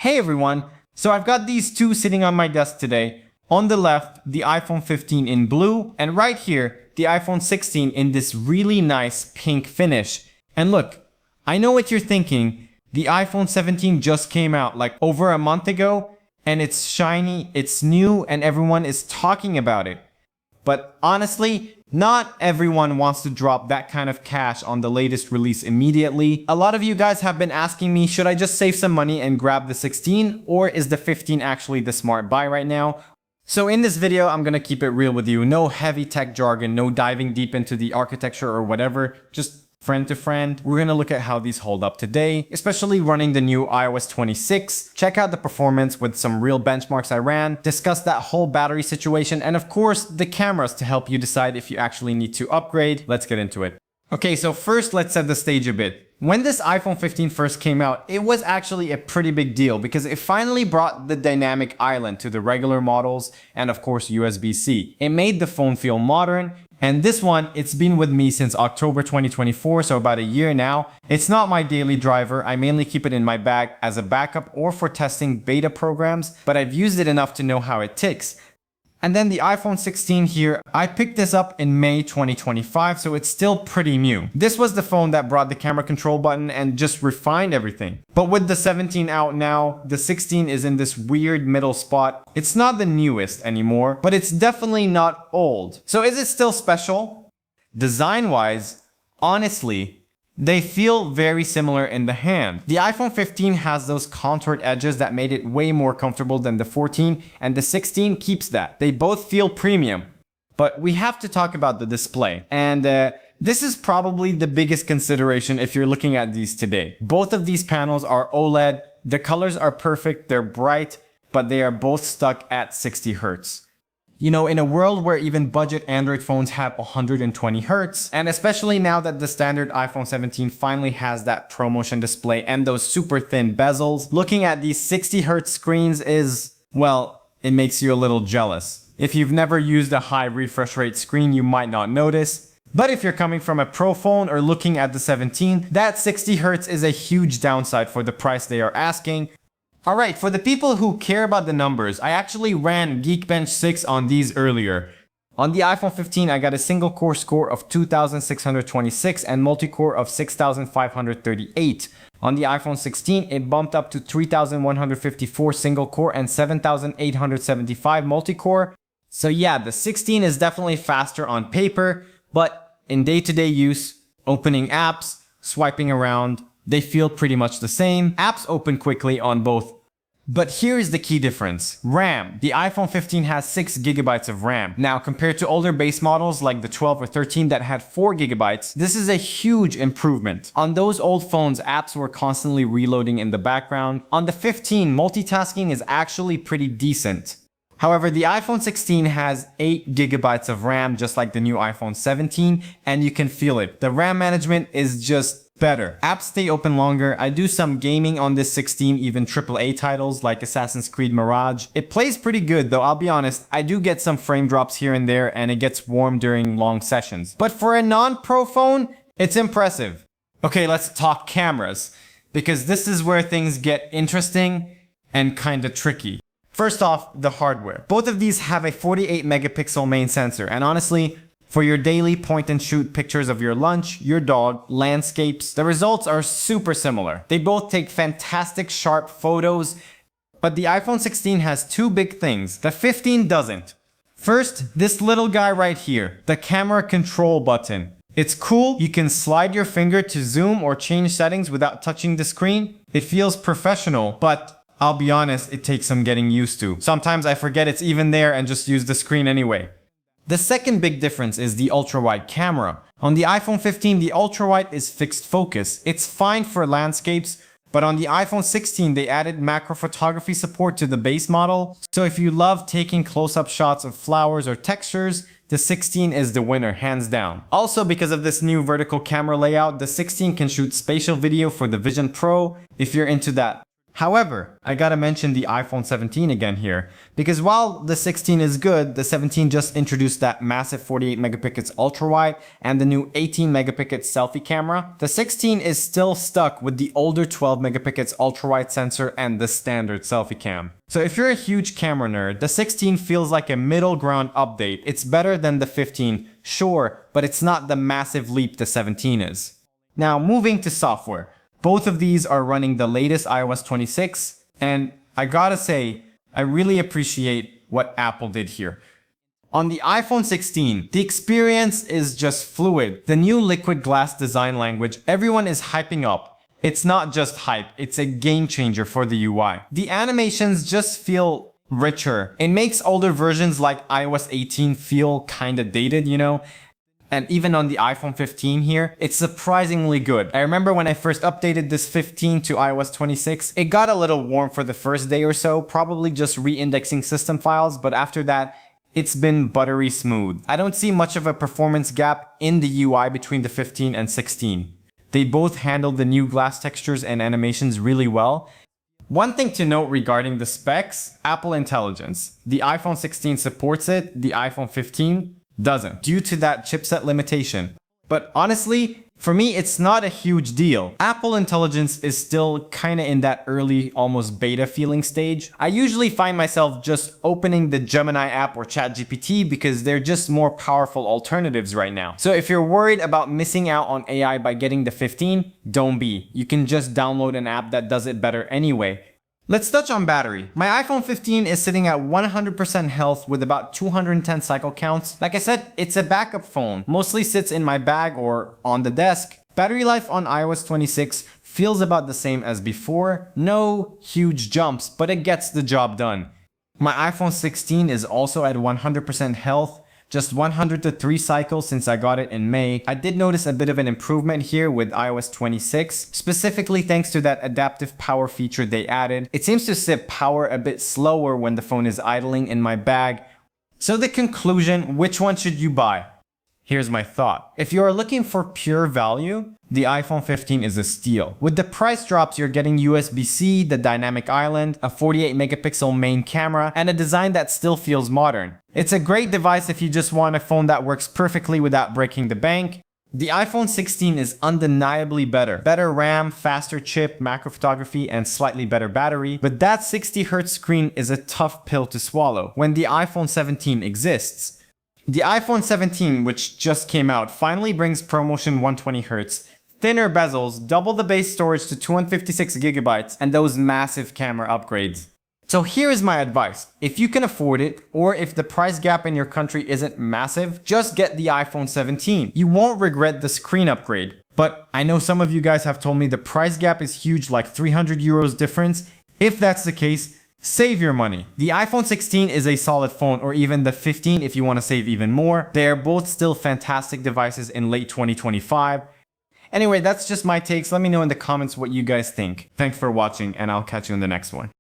Hey everyone, so I've got these two sitting on my desk today. On the left, the iPhone 15 in blue, and right here, the iPhone 16 in this really nice pink finish. And look, I know what you're thinking, the iPhone 17 just came out like over a month ago, and it's shiny, it's new, and everyone is talking about it. But honestly, not everyone wants to drop that kind of cash on the latest release immediately. A lot of you guys have been asking me, should I just save some money and grab the 16, or is the 15 actually the smart buy right now? So in this video, I'm gonna keep it real with you. No heavy tech jargon, no diving deep into the architecture or whatever, just friend to friend. We're gonna look at how these hold up today, especially running the new iOS 26, check out the performance with some real benchmarks I ran, discuss that whole battery situation, and of course, the cameras to help you decide if you actually need to upgrade. Let's get into it. Okay, so first let's set the stage a bit. When this iPhone 15 first came out, it was actually a pretty big deal because it finally brought the dynamic island to the regular models and of course USB-C. It made the phone feel modern, and this one, it's been with me since October 2024, so about a year now. It's not my daily driver, I mainly keep it in my bag as a backup or for testing beta programs, but I've used it enough to know how it ticks. And then the iPhone 16 here, I picked this up in May 2025, so it's still pretty new. This was the phone that brought the camera control button and just refined everything. But with the 17 out now, the 16 is in this weird middle spot. It's not the newest anymore, but it's definitely not old. So is it still special? Design-wise, honestly, they feel very similar in the hand. The iPhone 15 has those contoured edges that made it way more comfortable than the 14, and the 16 keeps that. They both feel premium. But we have to talk about the display. And this is probably the biggest consideration if you're looking at these today. Both of these panels are OLED. The colors are perfect, they're bright, but they are both stuck at 60 Hz. You know, in a world where even budget Android phones have 120 Hz, and especially now that the standard iPhone 17 finally has that ProMotion display and those super thin bezels, looking at these 60 Hz screens is, well, it makes you a little jealous. If you've never used a high refresh rate screen, you might not notice. But if you're coming from a Pro phone or looking at the 17, that 60 Hz is a huge downside for the price they are asking. Alright, for the people who care about the numbers, I actually ran Geekbench 6 on these earlier. On the iPhone 15, I got a single core score of 2,626 and multi-core of 6,538. On the iPhone 16, it bumped up to 3,154 single core and 7,875 multi-core. So yeah, the 16 is definitely faster on paper, but in day-to-day use, opening apps, swiping around, they feel pretty much the same. Apps open quickly on both. But here's the key difference. RAM. The iPhone 15 has 6 GB of RAM. Now, compared to older base models like the 12 or 13 that had 4 GB, this is a huge improvement. On those old phones, apps were constantly reloading in the background. On the 15, multitasking is actually pretty decent. However, the iPhone 16 has 8 GB of RAM, just like the new iPhone 17, and you can feel it. The RAM management is just better. Apps stay open longer. I do some gaming on this 16, even AAA titles like Assassin's Creed Mirage. It plays pretty good though, I'll be honest. I do get some frame drops here and there and it gets warm during long sessions. But for a non-pro phone, it's impressive. Okay, let's talk cameras, because this is where things get interesting and kinda tricky. First off, the hardware. Both of these have a 48 megapixel main sensor, and honestly, for your daily point and shoot pictures of your lunch, your dog, landscapes, the results are super similar. They both take fantastic sharp photos, but the iPhone 16 has two big things. The 15 doesn't. First, this little guy right here, the camera control button. It's cool, you can slide your finger to zoom or change settings without touching the screen. It feels professional, but I'll be honest, it takes some getting used to. Sometimes I forget it's even there and just use the screen anyway. The second big difference is the ultra-wide camera. On the iPhone 15, the ultra-wide is fixed focus. It's fine for landscapes, but on the iPhone 16, they added macro photography support to the base model. So if you love taking close-up shots of flowers or textures, the 16 is the winner, hands down. Also, because of this new vertical camera layout, the 16 can shoot spatial video for the Vision Pro if you're into that. However, I gotta mention the iPhone 17 again here, because while the 16 is good, the 17 just introduced that massive 48 megapixels ultra wide and the new 18 megapixel selfie camera. The 16 is still stuck with the older 12 megapixels ultra wide sensor and the standard selfie cam. So if you're a huge camera nerd, the 16 feels like a middle ground update. It's better than the 15, sure, but it's not the massive leap the 17 is. Now moving to software. Both of these are running the latest iOS 26, and I gotta say, I really appreciate what Apple did here. On the iPhone 16, the experience is just fluid. The new liquid glass design language everyone is hyping up. It's not just hype, it's a game changer for the UI. The animations just feel richer. It makes older versions like iOS 18 feel kinda dated, you know? And even on the iPhone 15 here, it's surprisingly good. I remember when I first updated this 15 to iOS 26, it got a little warm for the first day or so, probably just re-indexing system files, but after that, it's been buttery smooth. I don't see much of a performance gap in the UI between the 15 and 16. They both handle the new glass textures and animations really well. One thing to note regarding the specs, Apple Intelligence. The iPhone 16 supports it, the iPhone 15 doesn't, due to that chipset limitation. But honestly, for me, it's not a huge deal. Apple Intelligence is still kinda in that early, almost beta feeling stage. I usually find myself just opening the Gemini app or ChatGPT because they're just more powerful alternatives right now. So if you're worried about missing out on AI by getting the 15, don't be. You can just download an app that does it better anyway. Let's touch on battery. My iPhone 15 is sitting at 100% health with about 210 cycle counts. Like I said, it's a backup phone. Mostly sits in my bag or on the desk. Battery life on iOS 26 feels about the same as before. No huge jumps, but it gets the job done. My iPhone 16 is also at 100% health. Just 103 cycles since I got it in May. I did notice a bit of an improvement here with iOS 26, specifically thanks to that adaptive power feature they added. It seems to sip power a bit slower when the phone is idling in my bag. So the conclusion, which one should you buy? Here's my thought. If you are looking for pure value, the iPhone 15 is a steal. With the price drops, you're getting USB-C, the dynamic island, a 48 megapixel main camera, and a design that still feels modern. It's a great device if you just want a phone that works perfectly without breaking the bank. The iPhone 16 is undeniably better. Better RAM, faster chip, macro photography, and slightly better battery. But that 60Hz screen is a tough pill to swallow when the iPhone 17 exists. The iPhone 17, which just came out, finally brings ProMotion 120Hz, thinner bezels, double the base storage to 256GB, and those massive camera upgrades. So here is my advice. If you can afford it, or if the price gap in your country isn't massive, just get the iPhone 17. You won't regret the screen upgrade. But I know some of you guys have told me the price gap is huge, like 300 euros difference. If that's the case, save your money. The iPhone 16 is a solid phone, or even the 15 if you want to save even more. They are both still fantastic devices in late 2025. Anyway, that's just my takes. Let me know in the comments what you guys think. Thanks for watching, and I'll catch you in the next one.